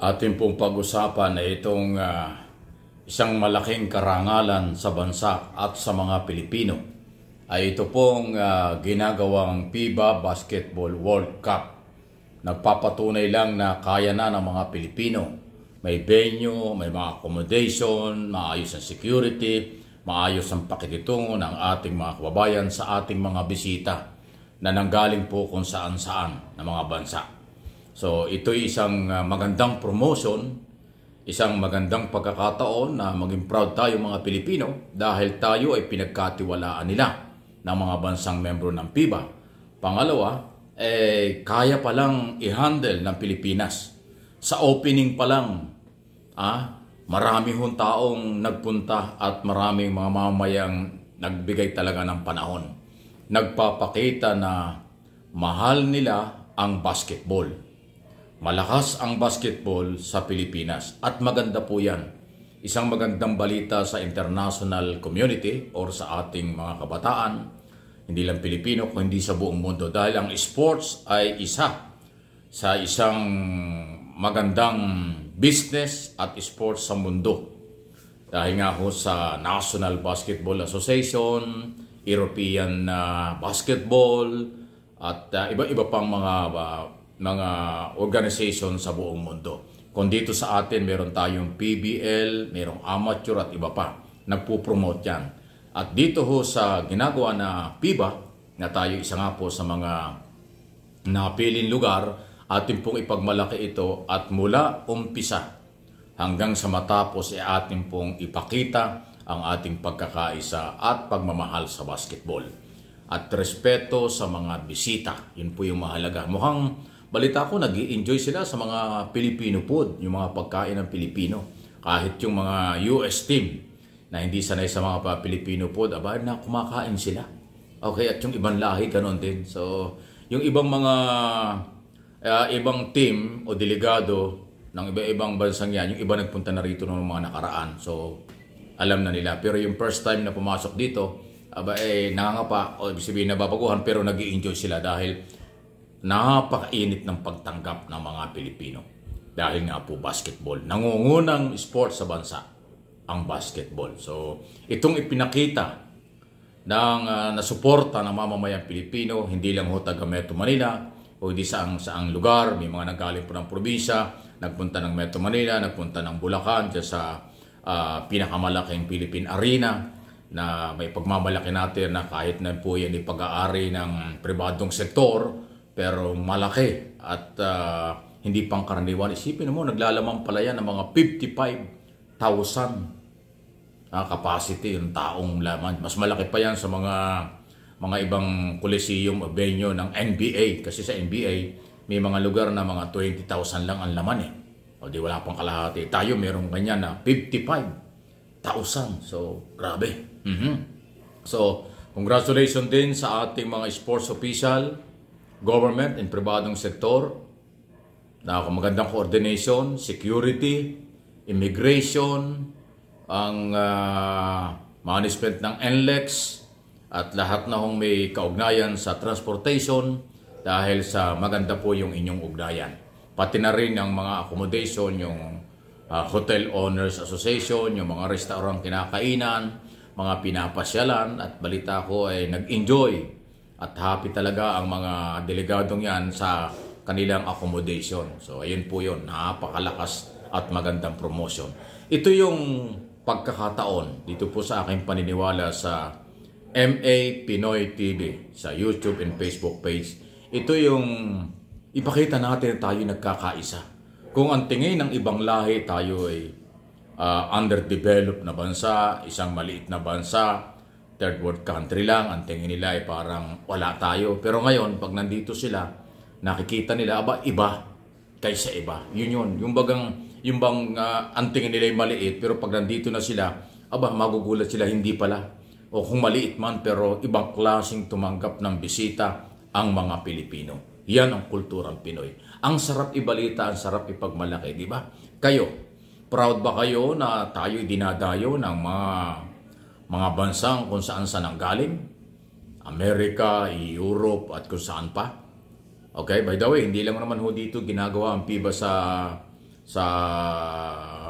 Atin pong pag-usapan ay itong isang malaking karangalan sa bansa at sa mga Pilipino. Ay ito pong ginagawang FIBA Basketball World Cup. Nagpapatunay lang na kaya na ng mga Pilipino. May venue, may mga accommodation, maayos ang security, maayos ang pakikitungo ng ating mga kababayan sa ating mga bisita na nanggaling po kung saan-saan na mga bansa. So ito'y isang magandang promotion, isang magandang pagkakataon na maging proud tayo mga Pilipino dahil tayo ay pinagkatiwalaan nila ng mga bansang membro ng FIBA. Pangalawa, kaya palang i-handle ng Pilipinas. Sa opening pa lang, marami hong taong nagpunta at maraming mga mamamayang nagbigay talaga ng panahon. Nagpapakita na mahal nila ang basketball. Malakas ang basketball sa Pilipinas at maganda po yan. Isang magandang balita sa international community or sa ating mga kabataan, hindi lang Pilipino kundi sa buong mundo dahil ang sports ay isa sa isang magandang business at sports sa mundo. Dahil nga ho sa National Basketball Association, European Basketball at iba-iba pang mga organization sa buong mundo. Kung dito sa atin, meron tayong PBL, merong amateur at iba pa. Nagpo-promote yan. At dito ho sa ginagawa na FIBA, na tayo isa nga po sa mga napiling lugar, atin pong ipagmalaki ito at mula umpisa hanggang sa matapos atin pong ipakita ang ating pagkakaisa at pagmamahal sa basketball. At respeto sa mga bisita. Yun po yung mahalaga. Mukhang balita ko, nag-i-enjoy sila sa mga Filipino food, yung mga pagkain ng Pilipino. Kahit yung mga US team na hindi sanay sa mga Filipino food, na kumakain sila. Okay, at yung ibang lahi, ganon din. So, yung ibang mga ibang team o delegado ng iba-ibang bansang yan, yung iba nagpunta na rito ng mga nakaraan. So, alam na nila. Pero yung first time na pumasok dito, nangangapa o ibig sabihin nababaguhan pero nag-i-enjoy sila dahil napakainit ng pagtanggap ng mga Pilipino. Dahil nga po basketball. Nangungunang sport sa bansa ang basketball. So, itong ipinakita ng nasuporta ng mamamayang Pilipino, hindi lang ho taga Metro Manila o hindi saang lugar. May mga nanggaling po ng probinsya, nagpunta ng Metro Manila, nagpunta ng Bulacan, dyan sa pinakamalaking Philippine Arena na may pagmamalaki natin na kahit na po yan ipag-aari ng pribadong sektor, pero malaki at hindi pangkaraniwan. Isipin mo, naglalaman pala yan ng mga 55,000 capacity yung taong laman. Mas malaki pa yan sa mga ibang coliseum o venue ng NBA. Kasi sa NBA, may mga lugar na mga 20,000 lang ang laman eh. O di wala pang kalahati. Tayo merong ganyan na 55,000. So, grabe. So, congratulations din sa ating mga sports official, government and pribadong sektor na magandang coordination, security, immigration, ang management ng NLEX at lahat na hong may kaugnayan sa transportation dahil sa maganda po yung inyong ugnayan. Pati na rin ang mga accommodation, yung Hotel Owners Association, yung mga restaurant kinakainan, mga pinapasyalan at balita ko ay nag-enjoy at happy talaga ang mga delegadong yan sa kanilang accommodation. So ayun po yun, napakalakas at magandang promotion. Ito yung pagkakataon dito po sa aking paniniwala sa MA Pinoy TV sa YouTube and Facebook page. Ito yung ipakita natin na tayo nagkakaisa. Kung ang tingin ng ibang lahi tayo ay underdeveloped na bansa, isang maliit na bansa, third world country lang, ang tingin nila ay parang wala tayo. Pero ngayon, pag nandito sila, nakikita nila, iba kaysa iba. Yun. Yung bang ang tingin nila ay maliit, pero pag nandito na sila, magugulat sila, hindi pala. O kung maliit man, pero ibang klaseng tumanggap ng bisita ang mga Pilipino. Yan ang kulturang Pinoy. Ang sarap ibalita, ang sarap ipagmalaki, di ba? Kayo, proud ba kayo na tayo dinadayo ng mga bansang kung saan nanggaling? Amerika, Europe at kung saan pa? Okay, by the way, hindi lang naman ho dito ginagawa ang FIBA sa sa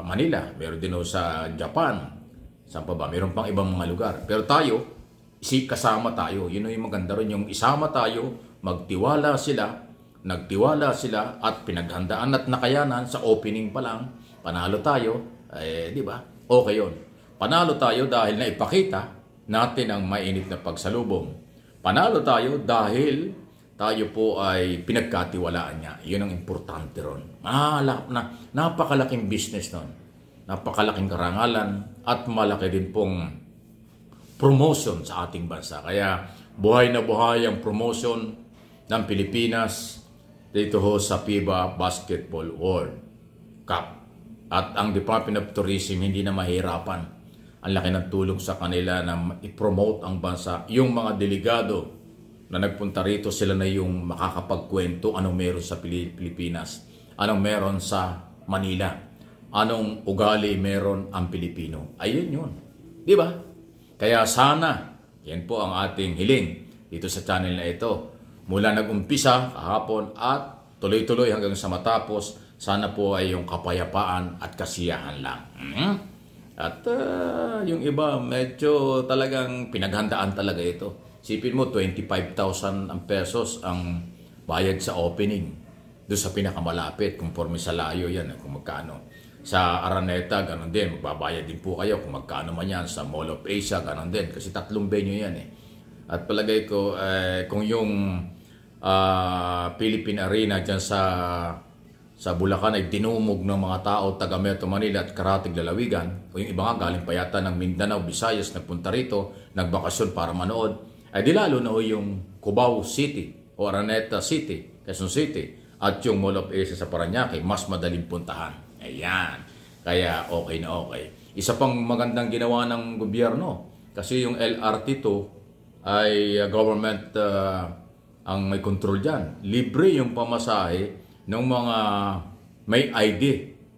Manila, meron din ho sa Japan. Saan pa ba? Meron pang ibang mga lugar. Pero tayo, kasama tayo. Yun yung maganda rin, yung isama tayo, magtiwala sila, nagtiwala sila at pinaghandaan at nakayanan sa opening pa lang, panalo tayo, di ba? Okay yun. Panalo tayo dahil naipakita natin ang mainit na pagsalubong. Panalo tayo dahil tayo po ay pinagkatiwalaan niya. Yun ang importante ron. Napakalaking business nun. Napakalaking karangalan at malaki din pong promotion sa ating bansa. Kaya buhay na buhay ang promotion ng Pilipinas dito ho sa FIBA Basketball World Cup. At ang Department of Tourism hindi na mahirapan. Ang laki ng tulong sa kanila na i-promote ang bansa. Yung mga delegado na nagpunta rito, sila na yung makakapagkwento anong meron sa Pilipinas, anong meron sa Manila, anong ugali meron ang Pilipino. Ayun yun. Di ba? Kaya sana, yan po ang ating hiling dito sa channel na ito. Mula nag-umpisa kahapon at tuloy-tuloy hanggang sa matapos, sana po ay yung kapayapaan at kasiyahan lang. At yung iba, medyo talagang pinaghandaan talaga ito. Sipin mo, 25,000 ang pesos ang bayad sa opening. Doon sa pinakamalapit, conforme sa layo yan, kung magkano. Sa Araneta, ganun din. Magbabayad din po kayo kung magkano man yan. Sa Mall of Asia, ganun din. Kasi 3 venue yan eh. At palagay ko, kung yung Philippine Arena dyan sa Bulacan ay dinumog ng mga tao taga Metro Manila at karatig lalawigan, o yung iba nga galing pa yata ng Mindanao, Visayas, nagpunta rito, nagbakasyon para manood, ay di lalo na yung Cubao City o Araneta City, Quezon City, at yung Mall of Asia sa Parañaque, mas madaling puntahan. Ayan. Kaya okay na okay. Isa pang magandang ginawa ng gobyerno, kasi yung LRT2 ay government ang may control dyan. Libre yung pamasahe ng mga may ID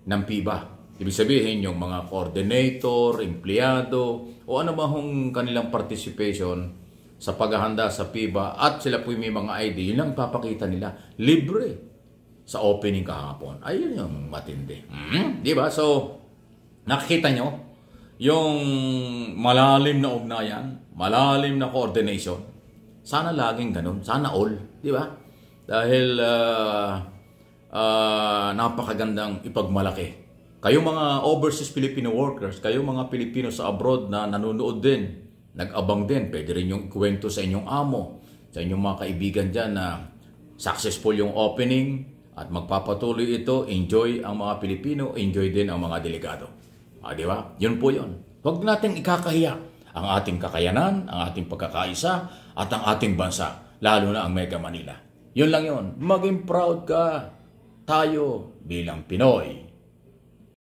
ng FIBA. Ibig sabihin yung mga coordinator, empleyado, o ano ba hong kanilang participation sa paghahanda sa FIBA at sila po may mga ID, yun lang papakita nila. Libre sa opening kahapon. Ayun yung matindi. Di ba? So, nakikita nyo yung malalim na ugnayan, malalim na coordination. Sana laging ganun. Sana all. Di ba? Dahil napakagandang ipagmalaki. Kayo mga overseas Filipino workers, kayo mga Pilipino sa abroad na nanonood din, nag-abang din, pwede rin yung ikwento sa inyong amo, sa inyong mga kaibigan dyan na successful yung opening at magpapatuloy ito, enjoy ang mga Pilipino, enjoy din ang mga delegado. Di ba? Yun po yun. Huwag nating ikakahiya ang ating kakayanan, ang ating pagkakaisa, at ang ating bansa, lalo na ang Mega Manila. Yun lang yun. Maging proud ka tayo bilang Pinoy.